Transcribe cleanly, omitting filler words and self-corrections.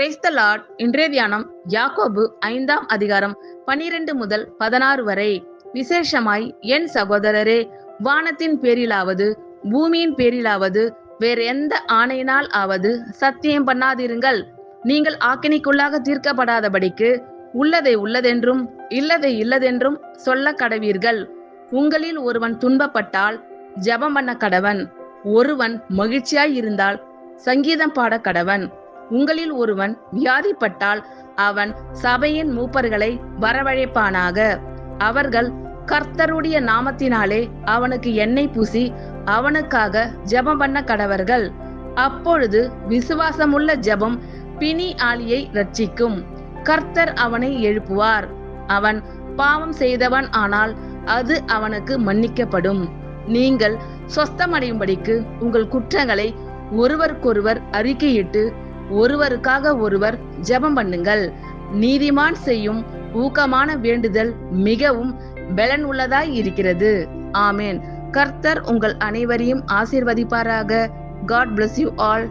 Praise the Lord. இன்றைய தியானம் யாக்கோபு 5ஆம் அதிகாரம் 12 முதல் 16 வரை. விசேஷமாய் என் சகோதரரே, வானத்தின் பேரிலாவது பூமியின் பேரிலாவது வேற எந்த ஆணையினால் ஆவது சத்தியம் பண்ணாதிருங்கள். நீங்கள் ஆக்கினைக்குள்ளாக தீர்க்கப்படாதபடிக்கு உள்ளதை உள்ளதென்றும் இல்லதை இல்லதென்றும் சொல்ல கடவீர்கள். உங்களில் ஒருவன் துன்பப்பட்டால் ஜெபம் பண்ண கடவன். ஒருவன் மகிழ்ச்சியாய் இருந்தால் சங்கீதம் பாட கடவன். உங்களில் ஒருவன் வியாதிப்பட்டால் அவன் சபையின் மூப்பர்களை வரவழைப்பானாக. அவர்கள் கர்த்தருடைய நாமத்தினாலே அவனுக்கு எண்ணெய் பூசி அவனுக்காக ஜெபம் பண்ண கடவர்கள். அப்பொழுது விசுவாசமுள்ள ஜெபம் பிணி ஆளியை ரட்சிக்கும். கர்த்தர் அவனை எழுப்புவார். அவன் பாவம் செய்தவன் ஆனால் அது அவனுக்கு மன்னிக்கப்படும். நீங்கள் சொஸ்தமடையும்படிக்கு உங்கள் குற்றங்களை ஒருவருக்கொருவர் அறிக்கையிட்டு ஒருவருக்காக ஒருவர் ஜெபம் பண்ணுங்கள். நீதிமான் செய்யும் ஊக்கமான வேண்டுதல் மிகவும் பலன் உள்ளதாய் இருக்கிறது. ஆமேன். கர்த்தர் உங்கள் அனைவரையும் ஆசீர்வதிப்பாராக. God bless you all.